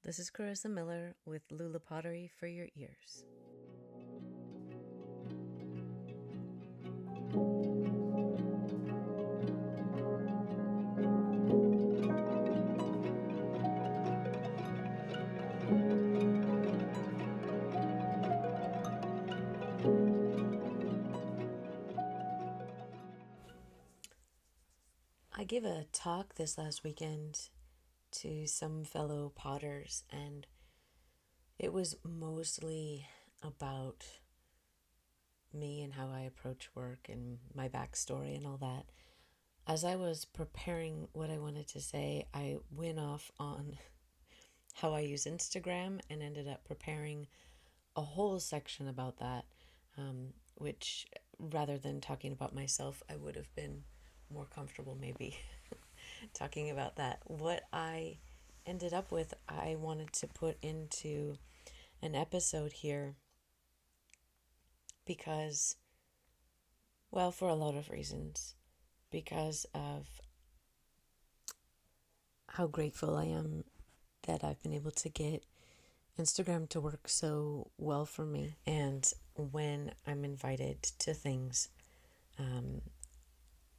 This is Carissa Miller with Lula Pottery for your ears. I gave a talk this last weekend to some fellow potters, and it was mostly about me and how I approach work and my backstory and all that. As I was preparing what I wanted to say, I went off on how I use Instagram and ended up preparing a whole section about that, which rather than talking about myself, I would have been more comfortable maybe talking about that. What I ended up with, I wanted to put into an episode here because, well, for a lot of reasons. Because of how grateful I am that I've been able to get Instagram to work so well for me. And when I'm invited to things,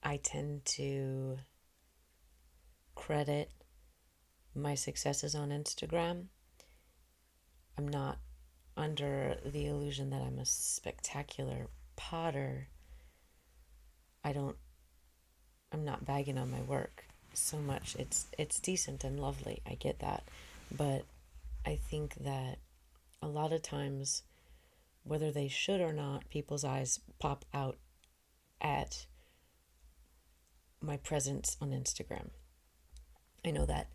I tend to credit my successes on Instagram. I'm not under the illusion that I'm a spectacular potter. I'm not bagging on my work so much. It's decent and lovely. I get that. But I think that a lot of times, whether they should or not, people's eyes pop out at my presence on Instagram. I know that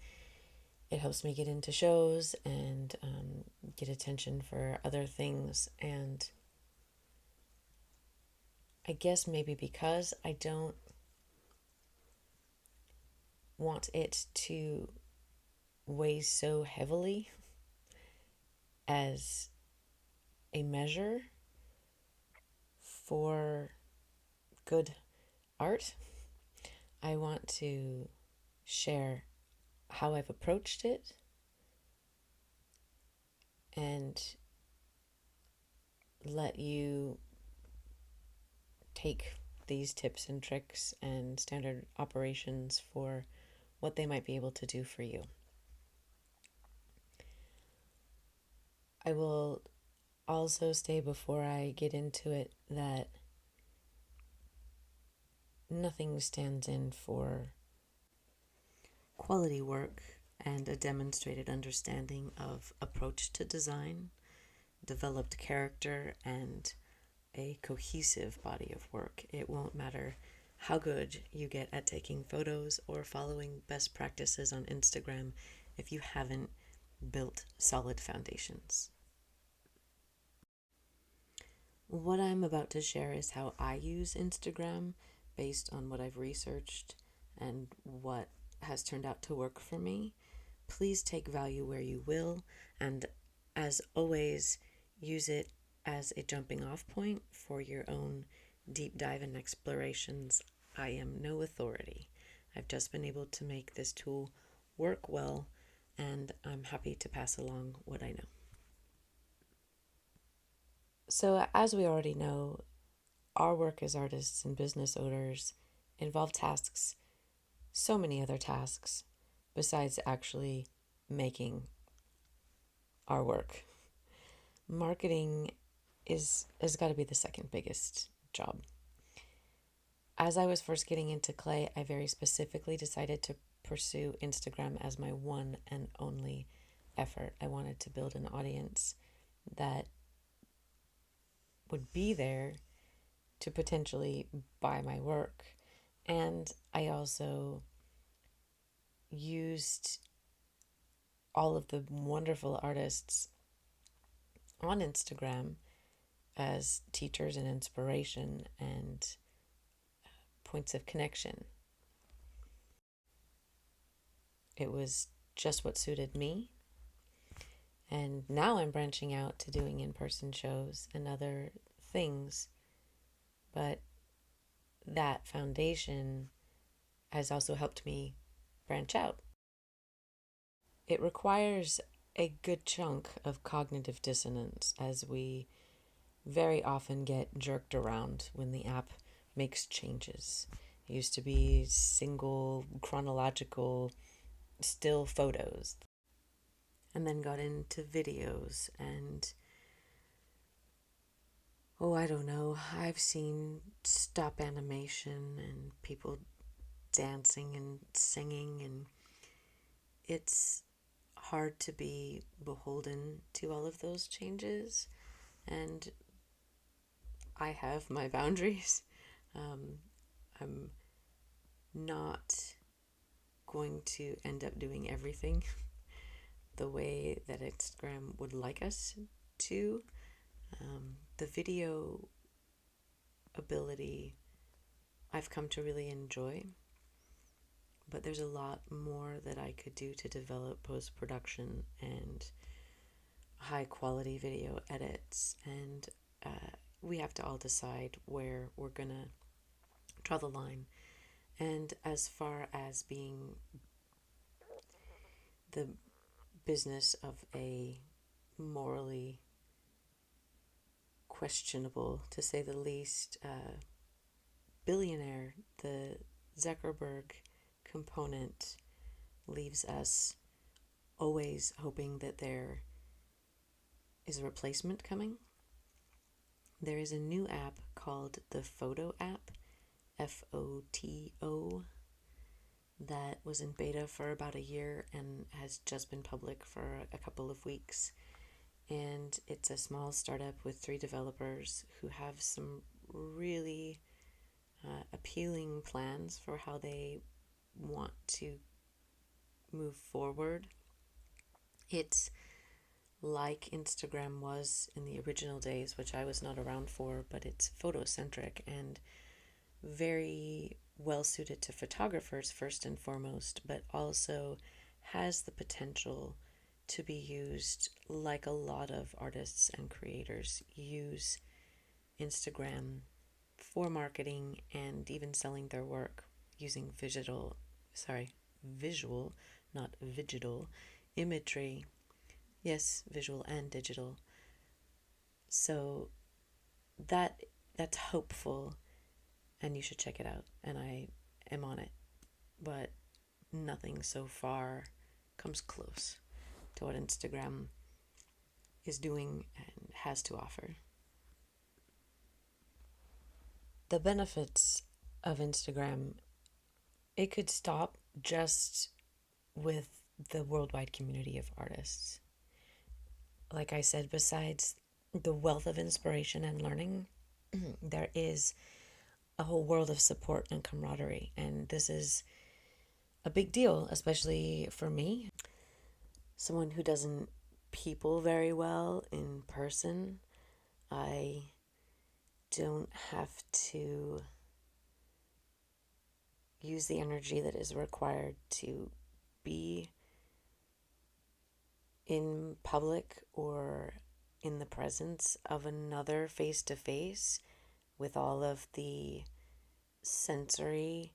it helps me get into shows and get attention for other things. And I guess maybe because I don't want it to weigh so heavily as a measure for good art, I want to share how I've approached it and let you take these tips and tricks and standard operations for what they might be able to do for you. I will also say before I get into it that nothing stands in for quality work and a demonstrated understanding of approach to design, developed character, and a cohesive body of work. It won't matter how good you get at taking photos or following best practices on Instagram if you haven't built solid foundations. What I'm about to share is how I use Instagram based on what I've researched and what has turned out to work for me. Please take value where you will, and as always, use it as a jumping off point for your own deep dive and explorations. I am no authority. I've just been able to make this tool work well, and I'm happy to pass along what I know. So, as we already know, our work as artists and business owners involve tasks, so many other tasks, besides actually making our work. Marketing has got to be the second biggest job. As I was first getting into clay, I very specifically decided to pursue Instagram as my one and only effort. I wanted to build an audience that would be there to potentially buy my work. And I also used all of the wonderful artists on Instagram as teachers and inspiration and points of connection. It was just what suited me. And now I'm branching out to doing in-person shows and other things. But that foundation has also helped me branch out. It requires a good chunk of cognitive dissonance as we very often get jerked around when the app makes changes. It used to be single chronological still photos, and then got into videos and I don't know. I've seen stop animation and people dancing and singing, and it's hard to be beholden to all of those changes. And I have my boundaries. Um, I'm not going to end up doing everything the way that Instagram would like us to. The video ability I've come to really enjoy, but there's a lot more that I could do to develop post production and high quality video edits. And we have to all decide where we're gonna draw the line. And as far as being the business of a morally questionable, to say the least, billionaire, the Zuckerberg component leaves us always hoping that there is a replacement coming. There is a new app called the Foto app, Foto, that was in beta for about a year and has just been public for a couple of weeks. And it's a small startup with 3 developers who have some really appealing plans for how they want to move forward. It's like Instagram was in the original days, which I was not around for, but it's photocentric and very well suited to photographers first and foremost, but also has the potential to be used like a lot of artists and creators use Instagram for marketing and even selling their work using visual, not digital, imagery. Yes, visual and digital. So that's hopeful, and you should check it out. And I am on it, but nothing so far comes close to what Instagram is doing and has to offer. The benefits of Instagram, it could stop just with the worldwide community of artists. Like I said, besides the wealth of inspiration and learning, there is a whole world of support and camaraderie. And this is a big deal, especially for me, someone who doesn't people very well in person. I don't have to use the energy that is required to be in public or in the presence of another face to face with all of the sensory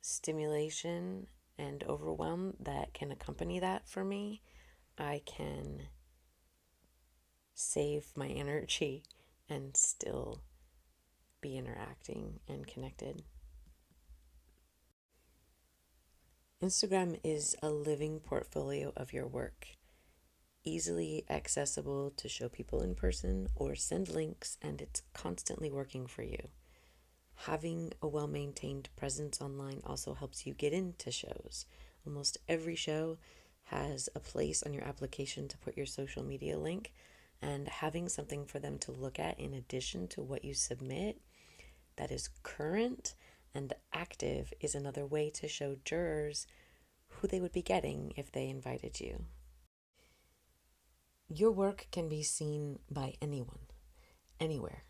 stimulation and overwhelm that can accompany that for me. I can save my energy and still be interacting and connected. Instagram is a living portfolio of your work, easily accessible to show people in person or send links, and it's constantly working for you. Having a well-maintained presence online also helps you get into shows. Almost every show has a place on your application to put your social media link, and having something for them to look at in addition to what you submit that is current and active is another way to show jurors who they would be getting if they invited you. Your work can be seen by anyone, anywhere,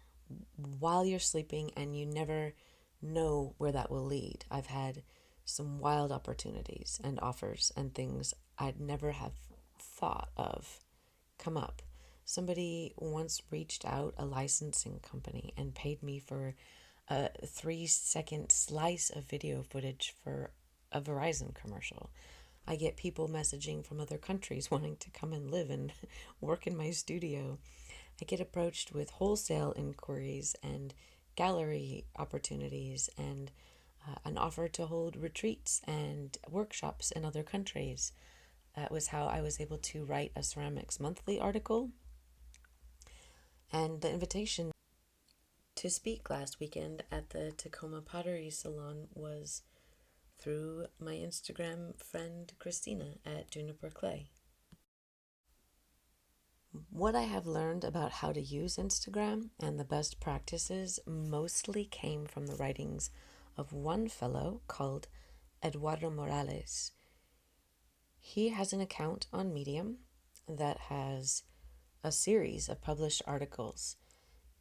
while you're sleeping, and you never know where that will lead. I've had some wild opportunities and offers and things I'd never have thought of come up. Somebody once reached out, a licensing company, and paid me for a 3-second slice of video footage for a Verizon commercial. I get people messaging from other countries wanting to come and live and work in my studio. I get approached with wholesale inquiries and gallery opportunities and an offer to hold retreats and workshops in other countries. That was how I was able to write a Ceramics Monthly article. And the invitation to speak last weekend at the Tacoma Pottery Salon was through my Instagram friend Christina at Juniper Clay. What I have learned about how to use Instagram and the best practices mostly came from the writings of one fellow called Eduardo Morales. He has an account on Medium that has a series of published articles.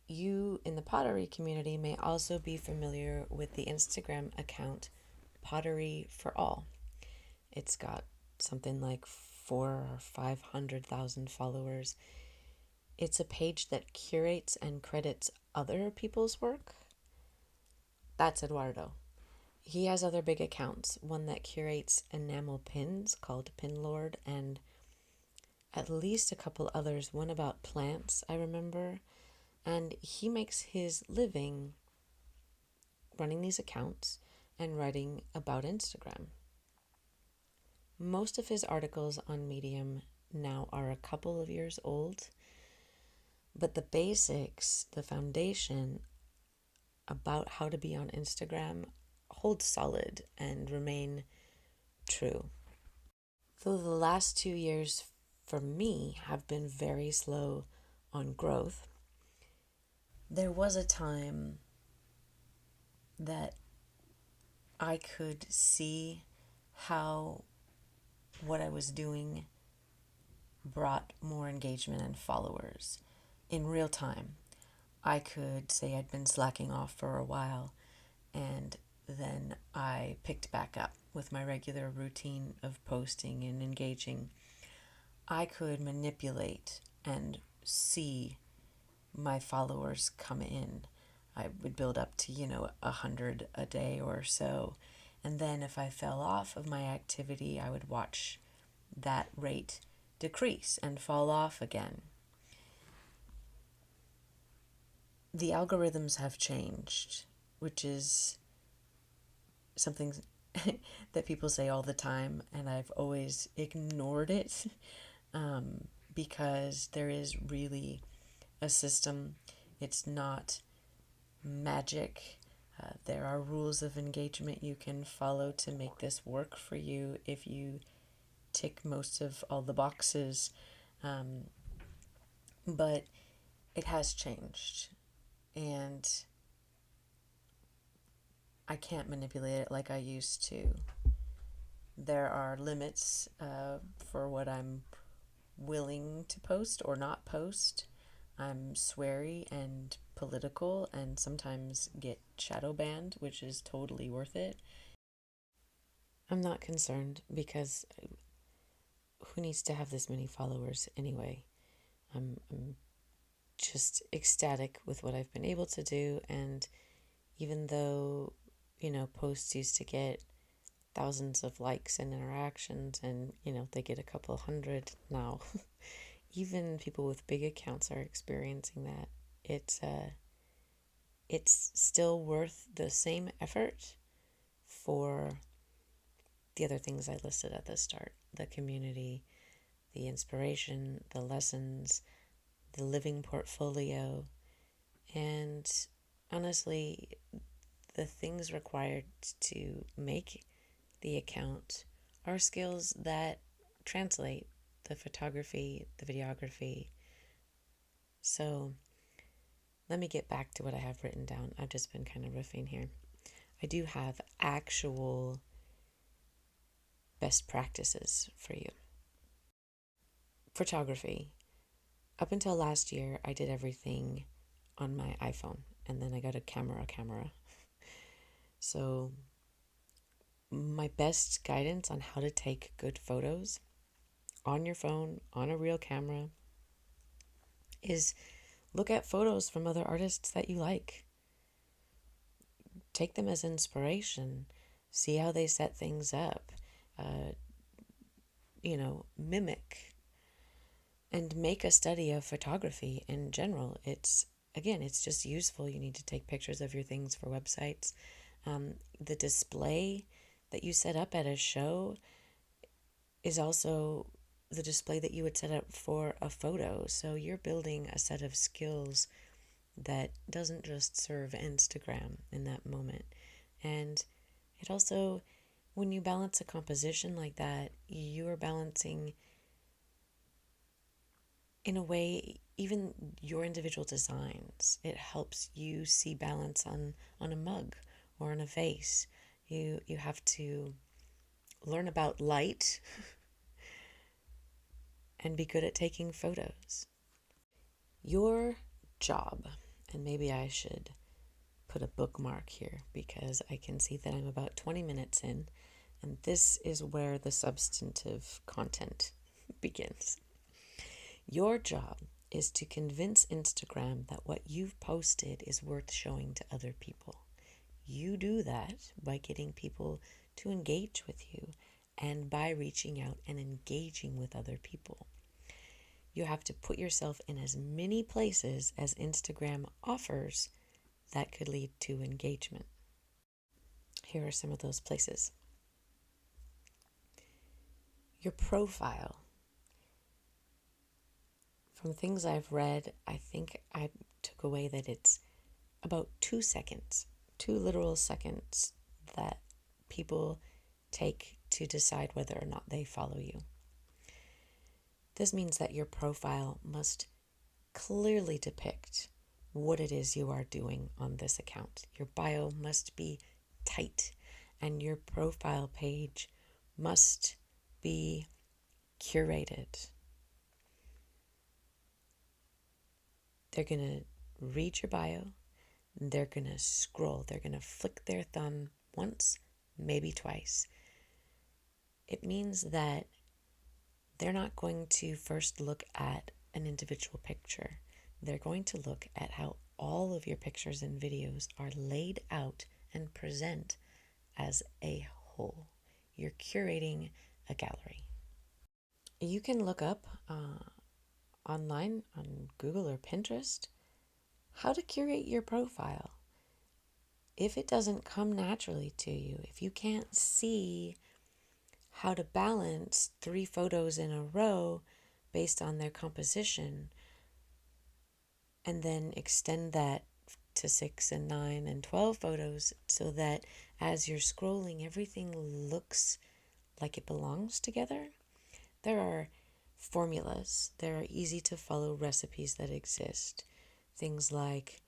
You in the pottery community may also be familiar with the Instagram account Pottery for All. It's got something like 400,000 or 500,000 followers. It's a page that curates and credits other people's work. That's Eduardo. He has other big accounts, one that curates enamel pins called Pin Lord, and at least a couple others, one about plants, I remember. And he makes his living running these accounts and writing about Instagram. Most of his articles on Medium now are a couple of years old, but the basics, the foundation about how to be on Instagram hold solid and remain true. Though the last 2 years for me have been very slow on growth, there was a time that I could see how what I was doing brought more engagement and followers in real time. I could say I'd been slacking off for a while, and then I picked back up with my regular routine of posting and engaging. I could manipulate and see my followers come in. I would build up to, 100 a day or so. And then if I fell off of my activity, I would watch that rate decrease and fall off again. The algorithms have changed, which is something that people say all the time, and I've always ignored it because there is really a system. It's not magic. There are rules of engagement you can follow to make this work for you if you tick most of all the boxes. But it has changed, and I can't manipulate it like I used to. There are limits for what I'm willing to post or not post. I'm sweary and political and sometimes get shadow banned, which is totally worth it. I'm not concerned because who needs to have this many followers anyway? I'm just ecstatic with what I've been able to do, and even though, posts used to get thousands of likes and interactions and, they get a couple hundred now, even people with big accounts are experiencing that. It's still worth the same effort for the other things I listed at the start: the community, the inspiration, the lessons, the living portfolio, and honestly, the things required to make the account are skills that translate: the photography, the videography. So let me get back to what I have written down. I've just been kind of riffing here. I do have actual best practices for you. Photography. Up until last year, I did everything on my iPhone, and then I got a camera. So my best guidance on how to take good photos on your phone, on a real camera, is look at photos from other artists that you like. Take them as inspiration. See how they set things up. mimic and make a study of photography in general. It's just useful. You need to take pictures of your things for websites. The display that you set up at a show is also the display that you would set up for a photo. So you're building a set of skills that doesn't just serve Instagram in that moment. And it also, when you balance a composition like that, you are balancing, in a way, even your individual designs. It helps you see balance on a mug or on a vase. You have to learn about light and be good at taking photos. Your job, and maybe I should put a bookmark here because I can see that I'm about 20 minutes in, and this is where the substantive content begins. Your job is to convince Instagram that what you've posted is worth showing to other people. You do that by getting people to engage with you and by reaching out and engaging with other people. You have to put yourself in as many places as Instagram offers that could lead to engagement. Here are some of those places. Your profile. From things I've read, I think I took away that it's about 2 seconds, 2 literal seconds that people take to decide whether or not they follow you. This means that your profile must clearly depict what it is you are doing on this account. Your bio must be tight, and your profile page must be curated. They're going to read your bio, they're going to scroll, they're going to flick their thumb once, maybe twice. It means that they're not going to first look at an individual picture. They're going to look at how all of your pictures and videos are laid out and present as a whole. You're curating a gallery. You can look up online on Google or Pinterest how to curate your profile. If it doesn't come naturally to you, if you can't see how to balance 3 photos in a row based on their composition and then extend that to 6 and 9 and 12 photos so that as you're scrolling, everything looks like it belongs together. There are formulas. There are easy to follow recipes that exist. Things like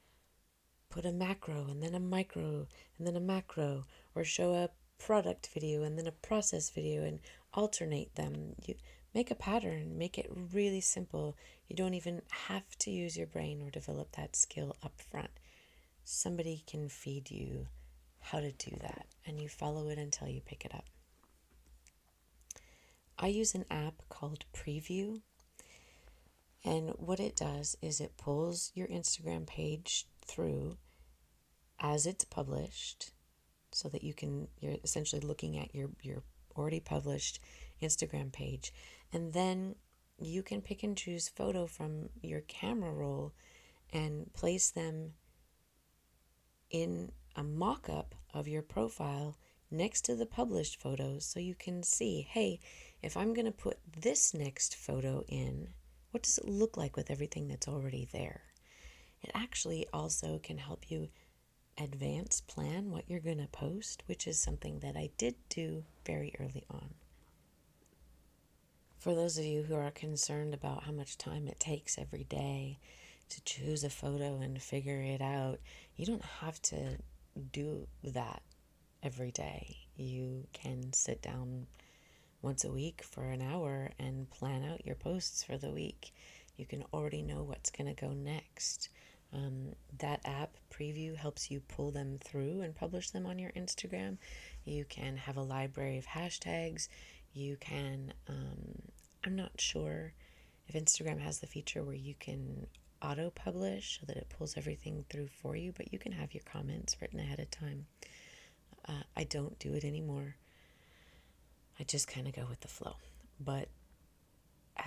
put a macro and then a micro and then a macro, or show a product video and then a process video and alternate them. You make a pattern, make it really simple. You don't even have to use your brain or develop that skill up front. Somebody can feed you how to do that, and you follow it until you pick it up. I use an app called Preview, and what it does is it pulls your Instagram page through as it's published, so that you're essentially looking at your already published Instagram page, and then you can pick and choose photo from your camera roll and place them in a mock-up of your profile next to the published photos, so you can see, hey, if I'm going to put this next photo in, what does it look like with everything that's already there? It actually also can help you advance plan what you're going to post, which is something that I did do very early on. For those of you who are concerned about how much time it takes every day to choose a photo and figure it out, you don't have to do that every day. You can sit down once a week for an hour and plan out your posts for the week. You can already know what's going to go next. That app, Preview, helps you pull them through and publish them on your Instagram. You can have a library of hashtags. You can, I'm not sure if Instagram has the feature where you can auto-publish so that it pulls everything through for you, but you can have your comments written ahead of time. I don't do it anymore. I just kind of go with the flow. But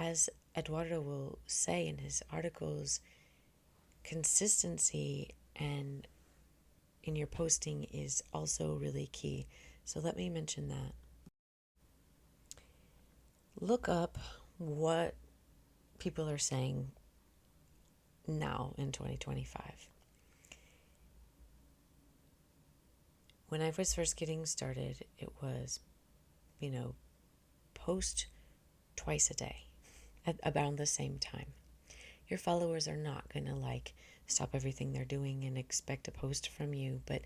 as Eduardo will say in his articles, consistency and in your posting is also really key. So let me mention that. Look up what people are saying now in 2025. When I was first getting started, it was, post twice a day at around the same time. Your followers are not going to stop everything they're doing and expect a post from you, but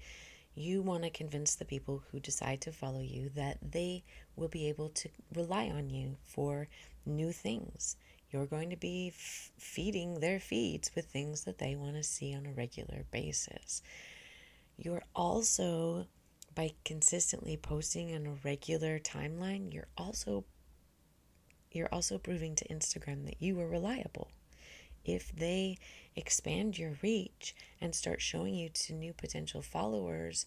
you want to convince the people who decide to follow you that they will be able to rely on you for new things. You're going to be feeding their feeds with things that they want to see on a regular basis. You're also, by consistently posting on a regular timeline, you're also proving to Instagram that you are reliable. If they expand your reach and start showing you to new potential followers,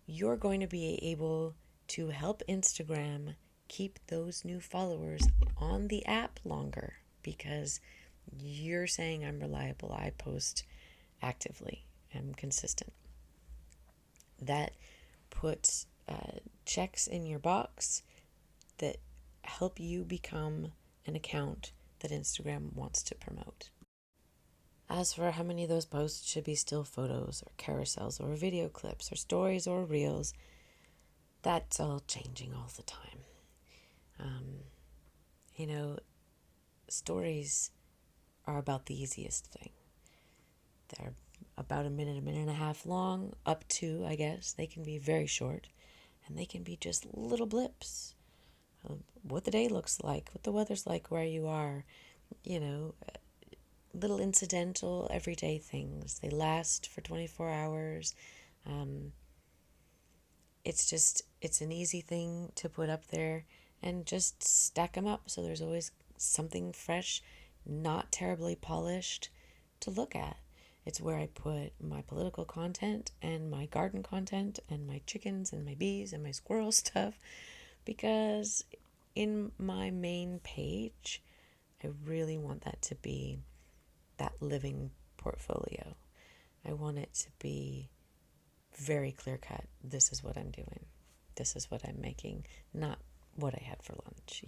you're going to be able to help Instagram keep those new followers on the app longer because you're saying I'm reliable. I post actively. I'm consistent. That puts checks in your box that help you become an account that Instagram wants to promote. As for how many of those posts should be still photos or carousels or video clips or stories or reels, that's all changing all the time. Stories are about the easiest thing. They're about a minute and a half long, up to, I guess. They can be very short, and they can be just little blips of what the day looks like, what the weather's like where you are, little incidental everyday things. They last for 24 hours. It's an easy thing to put up there and just stack them up so there's always something fresh, not terribly polished to look at. It's where I put my political content and my garden content and my chickens and my bees and my squirrel stuff, because in my main page, I really want that to be that living portfolio. I want it to be very clear cut. This is what I'm doing. This is what I'm making, not what I had for lunch,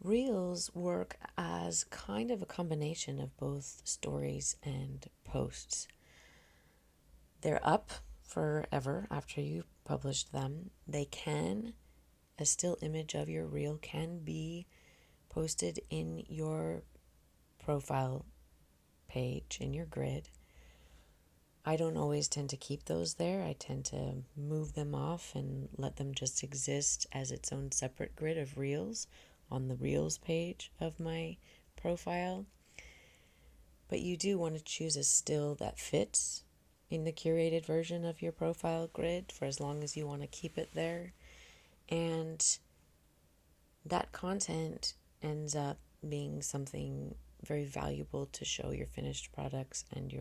Reels work as kind of a combination of both stories and posts. They're up forever after you publish them. A still image of your reel can be posted in your profile page, in your grid. I don't always tend to keep those there. I tend to move them off and let them just exist as its own separate grid of reels on the reels page of my profile. But you do want to choose a still that fits in the curated version of your profile grid for as long as you want to keep it there. And that content ends up being something very valuable to show your finished products and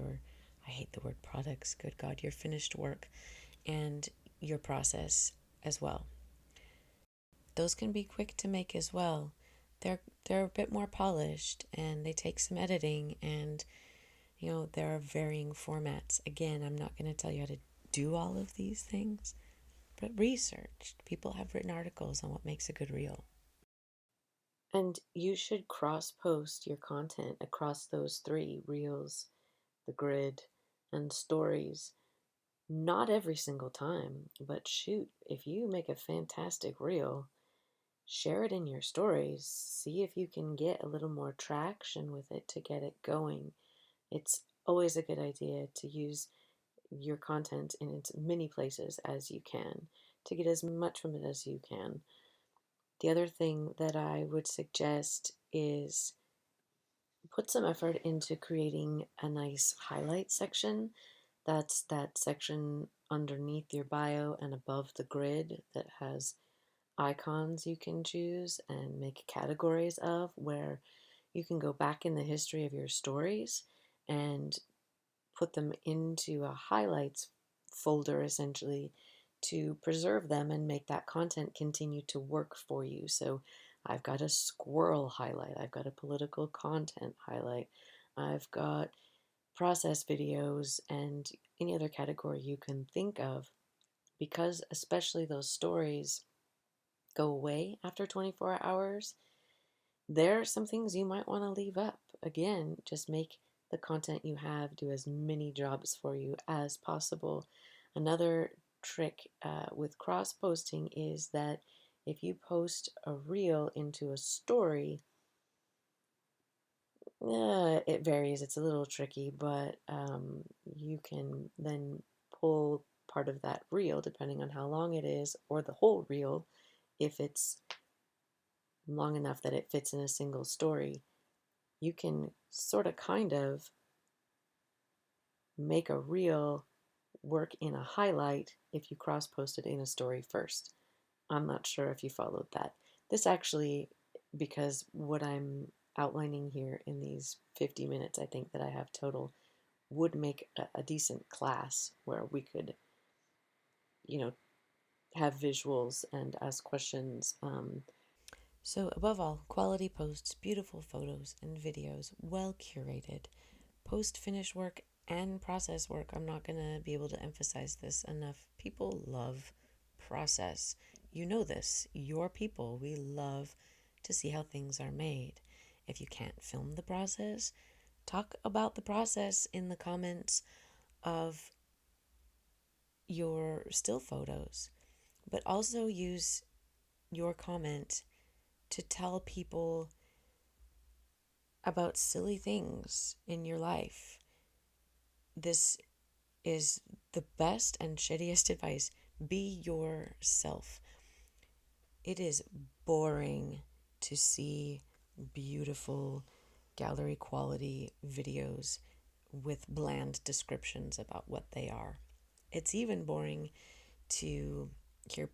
I hate the word products, good God, your finished work and your process as well. Those can be quick to make as well. They're a bit more polished and they take some editing, and there are varying formats. Again, I'm not going to tell you how to do all of these things, but research. People have written articles on what makes a good reel. And you should cross-post your content across those three: reels, the grid, and stories. Not every single time, but shoot, if you make a fantastic reel, share it in your stories. See if you can get a little more traction with it to get it going. It's always a good idea to use your content in as many places as you can to get as much from it as you can. The other thing that I would suggest is put some effort into creating a nice highlight section. That's that section underneath your bio and above the grid that has icons you can choose and make categories of, where you can go back in the history of your stories and put them into a highlights folder, essentially, to preserve them and make that content continue to work for you. So I've got a squirrel highlight, I've got a political content highlight, I've got process videos, and any other category you can think of, because especially those stories go away after 24 hours. There are some things you might want to leave up. Again, just make the content you have do as many jobs for you as possible. Another trick with cross posting is that if you post a reel into a story, it varies. It's a little tricky, but you can then pull part of that reel, depending on how long it is, or the whole reel, if it's long enough that it fits in a single story. You can sort of kind of make a reel work in a highlight if you cross post it in a story first. I'm not sure if you followed that. This actually, because what I'm outlining here in these 50 minutes, I think that I have total, would make a decent class where we could, you know, have visuals and ask questions. So, above all, quality posts, beautiful photos and videos, well curated, post finish work and process work. I'm not going to be able to emphasize this enough. People love process. You know this. Your people, we love to see how things are made. If you can't film the process, talk about the process in the comments of your still photos, but also use your comment to tell people about silly things in your life. This is the best and shittiest advice. Be yourself. It is boring to see beautiful gallery quality videos with bland descriptions about what they are. It's even boring to hear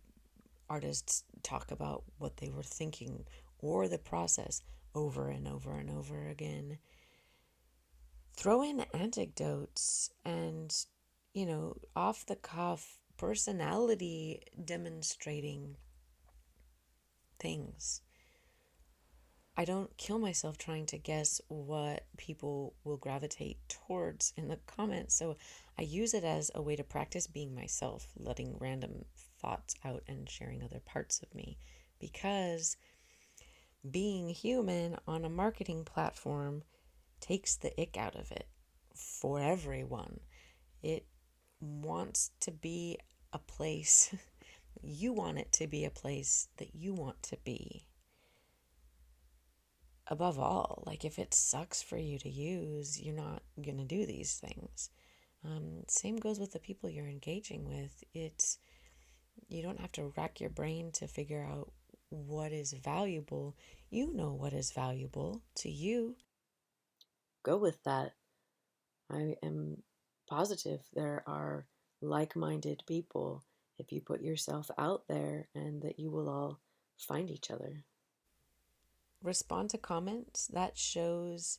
artists talk about what they were thinking or the process over and over and over again. Throw in anecdotes and, off the cuff personality demonstrating things. I don't kill myself trying to guess what people will gravitate towards in the comments. So I use it as a way to practice being myself, letting random thoughts out and sharing other parts of me. Because being human on a marketing platform takes the ick out of it for everyone. It wants to be a place, you want it to be a place that you want to be. Above all, like if it sucks for you to use, you're not going to do these things. Same goes with the people you're engaging with. You don't have to rack your brain to figure out what is valuable. You know what is valuable to you. Go with that. I am positive there are like-minded people if you put yourself out there, and that you will all find each other. Respond to comments. That shows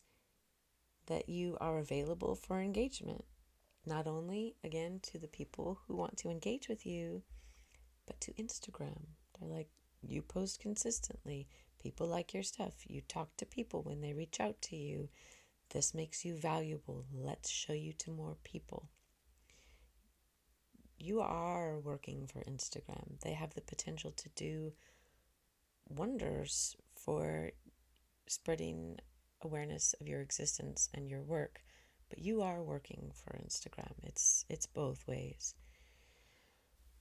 that you are available for engagement. Not only, again, to the people who want to engage with you, but to Instagram. They're like, you post consistently. People like your stuff. You talk to people when they reach out to you. This makes you valuable. Let's show you to more people. You are working for Instagram. They have the potential to do wonders for spreading awareness of your existence and your work, but you are working for Instagram. It's both ways.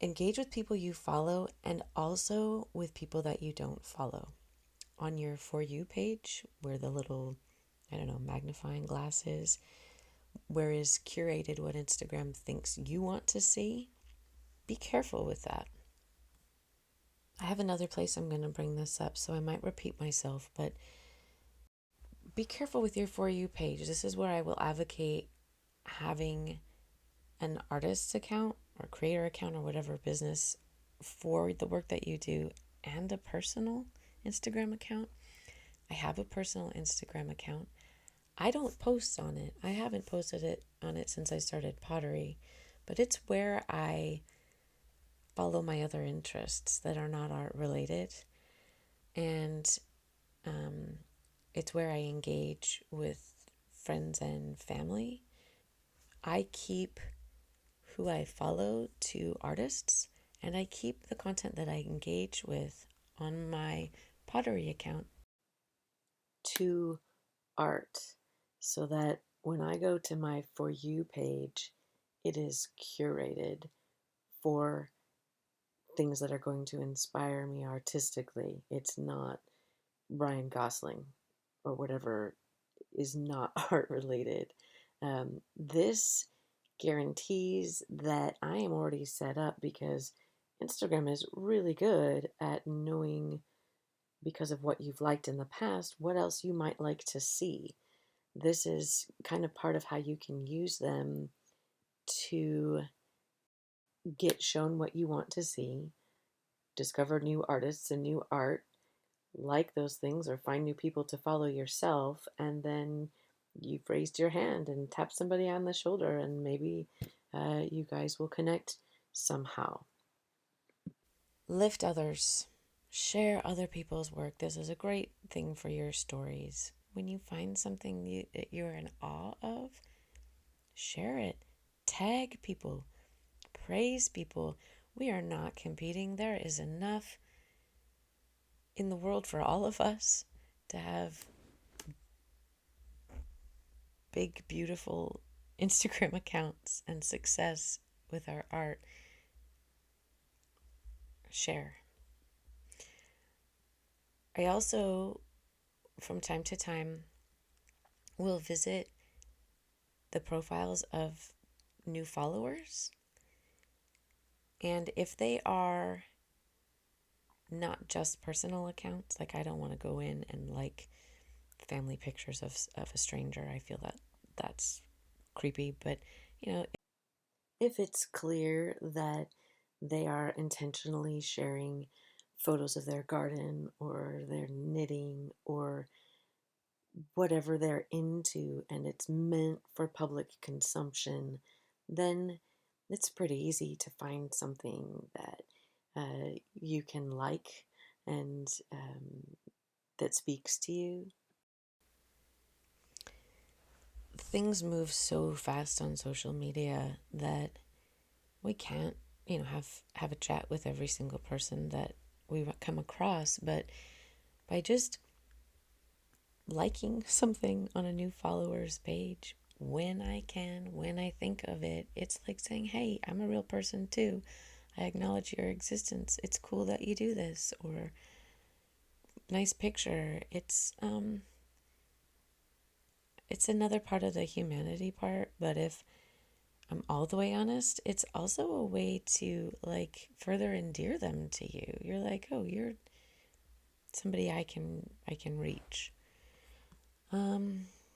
Engage with people you follow and also with people that you don't follow. On your For You page, where the little, magnifying glass is, where is curated what Instagram thinks you want to see, be careful with that. I have another place I'm going to bring this up, so I might repeat myself, but be careful with your For You page. This is where I will advocate having an artist's account or creator account or whatever business for the work that you do, and a personal Instagram account. I have a personal Instagram account. I don't post on it. I haven't posted on it since I started pottery, but it's where I follow my other interests that are not art related. And um, it's where I engage with friends and family. I keep who I follow to artists, and I keep the content that I engage with on my pottery account to art, so that when I go to my For You page, it is curated for things that are going to inspire me artistically. It's not Ryan Gosling or whatever is not art related. This guarantees that I am already set up, because Instagram is really good at knowing, because of what you've liked in the past, what else you might like to see. This is kind of part of how you can use them to get shown what you want to see, discover new artists and new art, like those things, or find new people to follow yourself, and then you've raised your hand and tapped somebody on the shoulder, and maybe you guys will connect somehow. Lift others, share other people's work. This is a great thing for your stories. When you find something that you're in awe of, share it, tag people, praise people. We are not competing. There is enough in the world for all of us to have big, beautiful Instagram accounts and success with our art. Share. I also, from time to time, will visit the profiles of new followers. And if they are not just personal accounts, like I don't want to go in and like family pictures of a stranger. I feel that that's creepy. But, you know, if it's clear that they are intentionally sharing photos of their garden or their knitting or whatever they're into, and it's meant for public consumption, then it's pretty easy to find something that you can like, and that speaks to you. Things move so fast on social media that we can't, have a chat with every single person that we come across. But by just liking something on a new follower's page, when I can, when I think of it, it's like saying, hey, I'm a real person too. I acknowledge your existence. It's cool that you do this. Or nice picture. It's another part of the humanity part. But if I'm all the way honest, it's also a way to like further endear them to you. You're like, oh, you're somebody I can reach.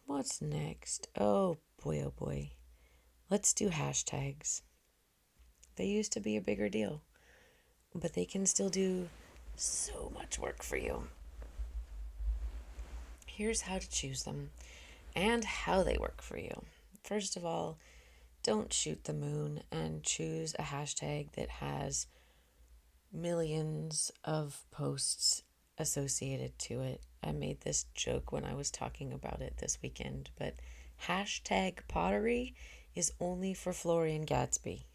What's next? Oh boy, oh boy. Let's do hashtags. They used to be a bigger deal, but they can still do so much work for you. Here's how to choose them and how they work for you. First of all, don't shoot the moon and choose a hashtag that has millions of posts associated to it. I made this joke when I was talking about it this weekend, but hashtag pottery is only for Florian Gadsby.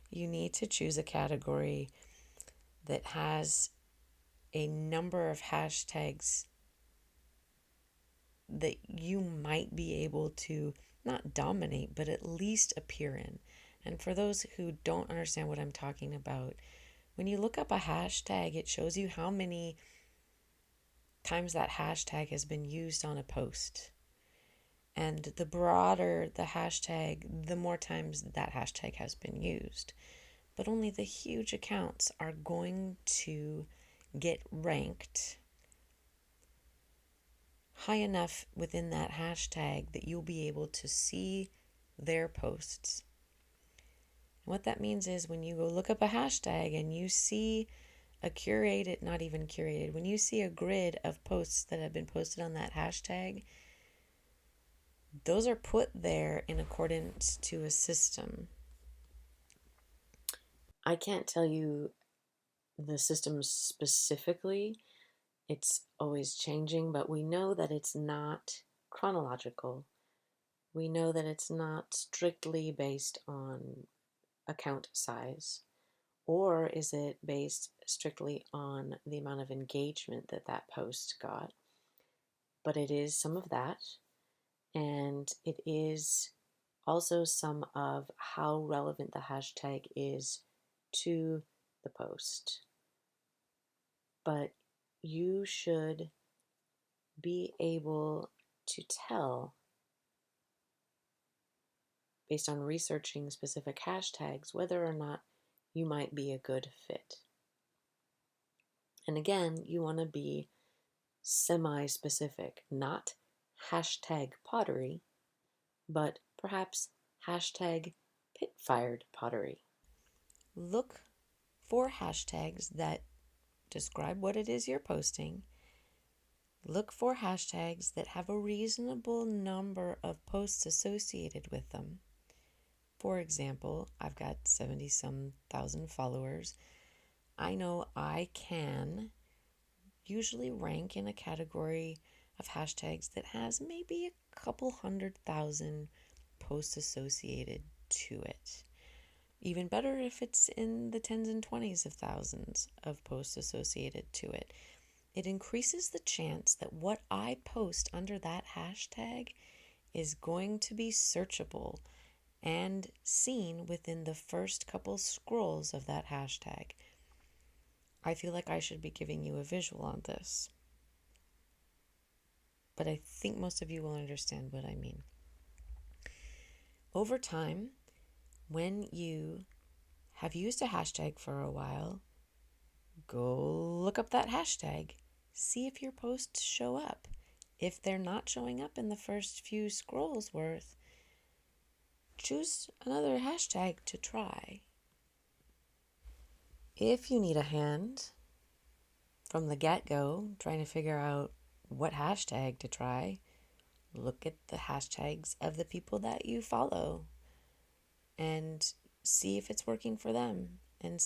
You need to choose a category that has a number of hashtags that you might be able to not dominate, but at least appear in. And for those who don't understand what I'm talking about, when you look up a hashtag, it shows you how many times that hashtag has been used on a post. And the broader the hashtag, the more times that hashtag has been used. But only the huge accounts are going to get ranked high enough within that hashtag that you'll be able to see their posts. And what that means is when you go look up a hashtag and you see a curated, not even curated, when you see a grid of posts that have been posted on that hashtag, those are put there in accordance to a system. I can't tell you the system specifically. It's always changing, but we know that it's not chronological. We know that it's not strictly based on account size. Or is it based strictly on the amount of engagement that that post got? But it is some of that. And it is also some of how relevant the hashtag is to the post. But you should be able to tell, based on researching specific hashtags, whether or not you might be a good fit. And again, you want to be semi-specific, not hashtag pottery, but perhaps hashtag pit-fired pottery. Look for hashtags that describe what it is you're posting. Look for hashtags that have a reasonable number of posts associated with them. For example, I've got 70-some thousand followers. I know I can usually rank in a category of hashtags that has maybe a couple 100,000 posts associated to it. Even better if it's in the tens and 20s of thousands of posts associated to it. It increases the chance that what I post under that hashtag is going to be searchable and seen within the first couple scrolls of that hashtag. I feel like I should be giving you a visual on this, but I think most of you will understand what I mean. Over time, when you have used a hashtag for a while, go look up that hashtag. See if your posts show up. If they're not showing up in the first few scrolls worth, choose another hashtag to try. If you need a hand from the get-go trying to figure out what hashtag to try, look at the hashtags of the people that you follow and see if it's working for them, and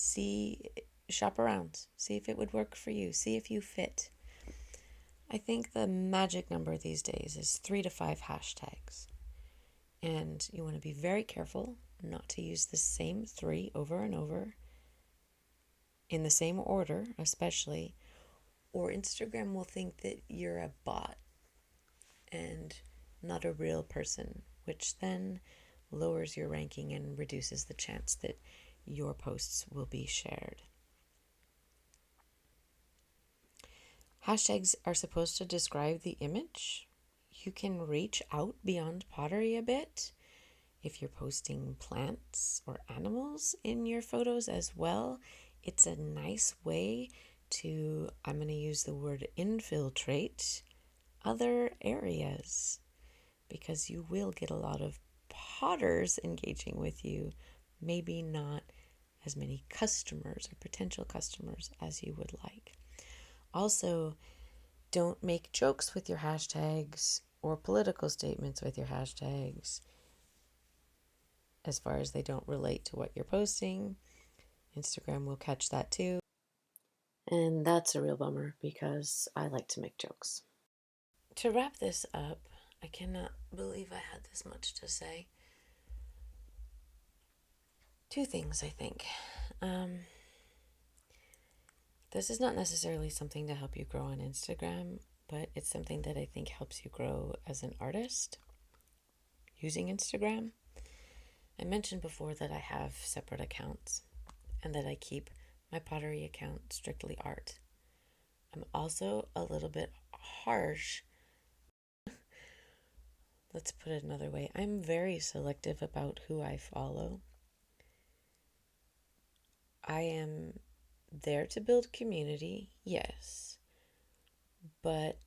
shop around, see if it would work for you, see if you fit. I think the magic number these days is 3 to 5 hashtags. And you want to be very careful not to use the same 3 over and over in the same order, especially, or Instagram will think that you're a bot and not a real person, which then lowers your ranking and reduces the chance that your posts will be shared. Hashtags are supposed to describe the image. You can reach out beyond pottery a bit if you're posting plants or animals in your photos as well. It's a nice way to, I'm going to use the word infiltrate other areas, because you will get a lot of potters engaging with you, maybe not as many customers or potential customers as you would like. Also, don't make jokes with your hashtags or political statements with your hashtags as far as they don't relate to what you're posting. Instagram will catch that too. And that's a real bummer because I like to make jokes. To wrap this up, I cannot believe I had this much to say. 2 things, I think. This is not necessarily something to help you grow on Instagram, but it's something that I think helps you grow as an artist using Instagram. I mentioned before that I have separate accounts and that I keep my pottery account strictly art. I'm also a little bit harsh. Let's put it another way. I'm very selective about who I follow. I am there to build community, yes, but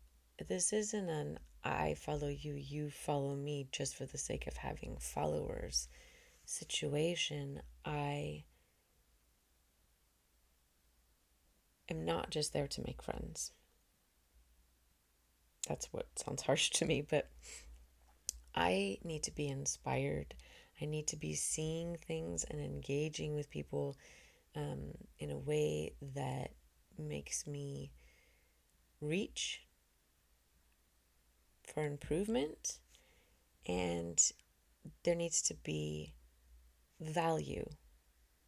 this isn't an I follow you, you follow me just for the sake of having followers situation. I am not just there to make friends. That's what sounds harsh to me, but I need to be inspired. I need to be seeing things and engaging with people in a way that makes me reach for improvement, and there needs to be value,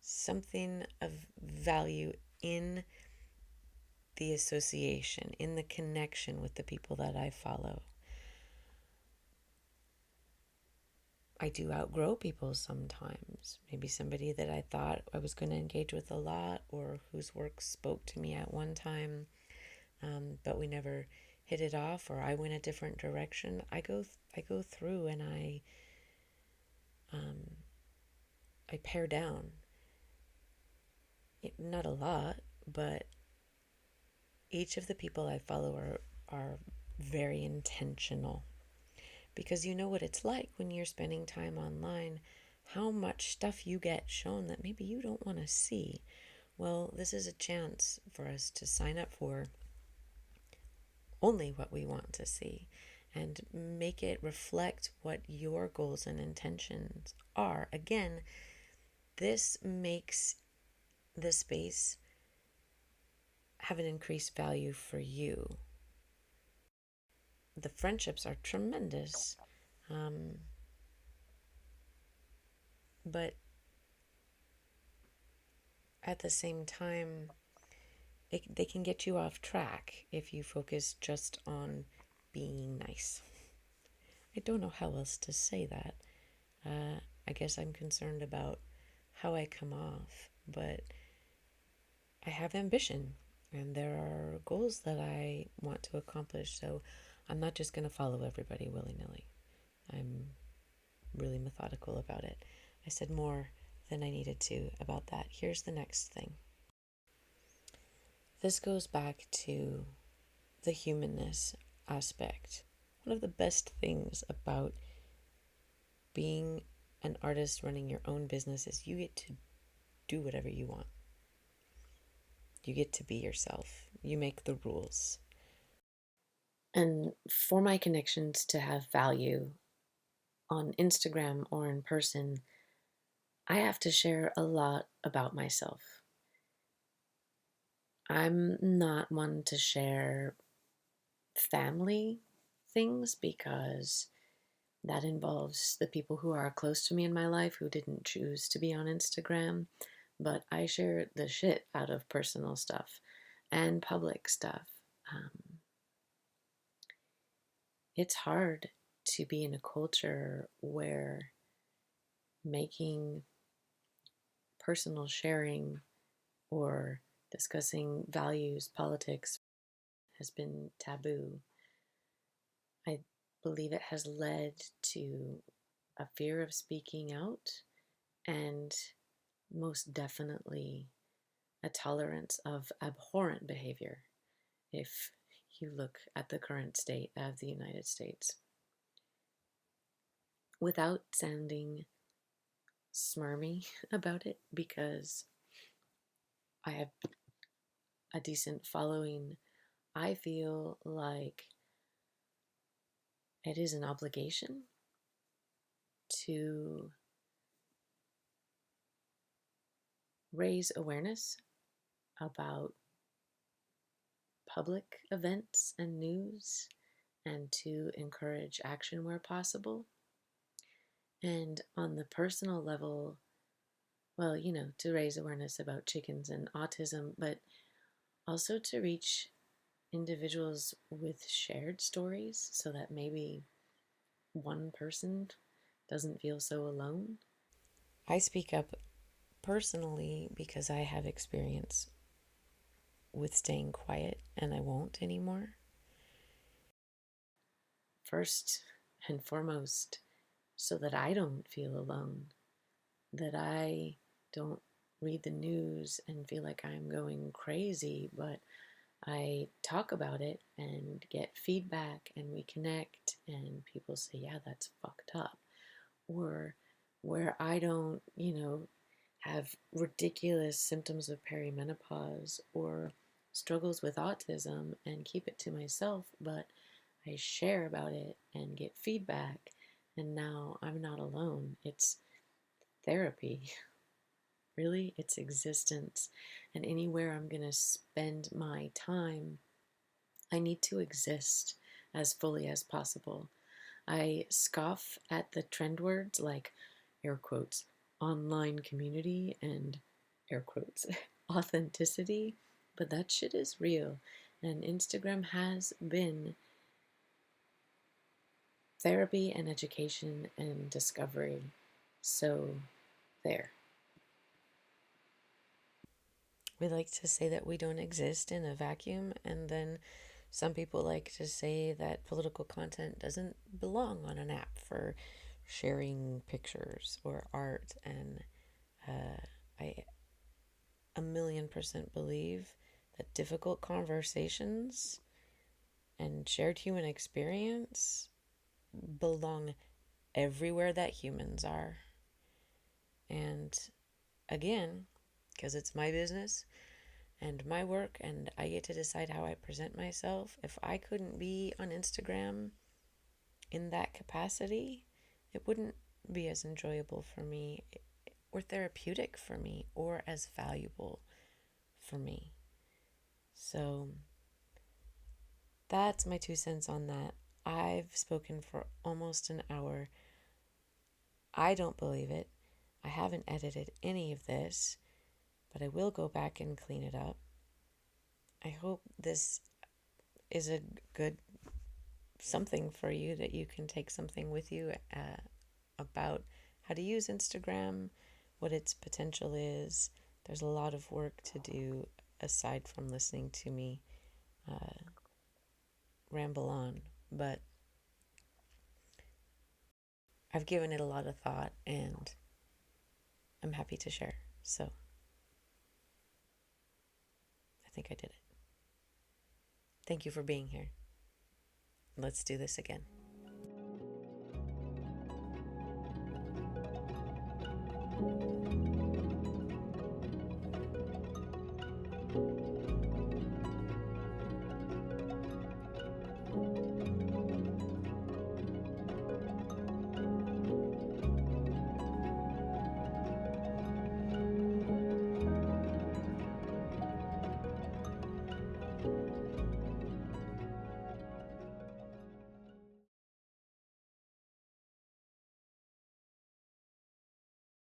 something of value in the association, in the connection with the people that I follow. I do outgrow people sometimes. Maybe somebody that I thought I was going to engage with a lot, or whose work spoke to me at one time, but we never hit it off, or I went a different direction. I go through and I pare down. Not a lot, but each of the people I follow are very intentional, because you know what it's like when you're spending time online, how much stuff you get shown that maybe you don't want to see. Well, this is a chance for us to sign up for only what we want to see and make it reflect what your goals and intentions are. Again, this makes the space have an increased value for you. The friendships are tremendous, but at the same time, they can get you off track if you focus just on being nice. I don't know how else to say that. I guess I'm concerned about how I come off, but I have ambition and there are goals that I want to accomplish, so I'm not just going to follow everybody willy-nilly. I'm really methodical about it. I said more than I needed to about that. Here's the next thing. This goes back to the humanness aspect. One of the best things about being an artist running your own business is you get to do whatever you want. You get to be yourself. You make the rules. And for my connections to have value on Instagram or in person, I have to share a lot about myself. I'm not one to share family things because that involves the people who are close to me in my life who didn't choose to be on Instagram. But I share the shit out of personal stuff and public stuff. It's hard to be in a culture where making personal sharing or discussing values, politics has been taboo. I believe it has led to a fear of speaking out and most definitely a tolerance of abhorrent behavior if you look at the current state of the United States. Without sounding smarmy about it, because I have a decent following, I feel like it is an obligation to raise awareness about public events and news and to encourage action where possible. And on the personal level, well, to raise awareness about chickens and autism, but also to reach individuals with shared stories so that maybe one person doesn't feel so alone. I speak up personally because I have experience with staying quiet and I won't anymore. First and foremost, so that I don't feel alone, that I don't read the news and feel like I'm going crazy, but I talk about it and get feedback and we connect and people say, yeah, that's fucked up. Or where I don't, have ridiculous symptoms of perimenopause or struggles with autism and keep it to myself, but I share about it and get feedback. And now I'm not alone. It's therapy. really its existence. And anywhere I'm going to spend my time, I need to exist as fully as possible. I scoff at the trend words like air quotes online community and air quotes authenticity, but that shit is real. And Instagram has been therapy and education and discovery. So, there. We like to say that we don't exist in a vacuum, and then some people like to say that political content doesn't belong on an app for sharing pictures or art. And I 1,000,000% believe that difficult conversations and shared human experience belong everywhere that humans are. And again, because it's my business and my work, and I get to decide how I present myself, if I couldn't be on Instagram in that capacity, it wouldn't be as enjoyable for me or therapeutic for me or as valuable for me. So that's my 2 cents on that. I've spoken for almost an hour. I don't believe it. I haven't edited any of this, but I will go back and clean it up. I hope this is a good something for you, that you can take something with you about how to use Instagram, what its potential is. There's a lot of work to do aside from listening to me ramble on, but I've given it a lot of thought and I'm happy to share. So I think I did it. Thank you for being here. Let's do this again.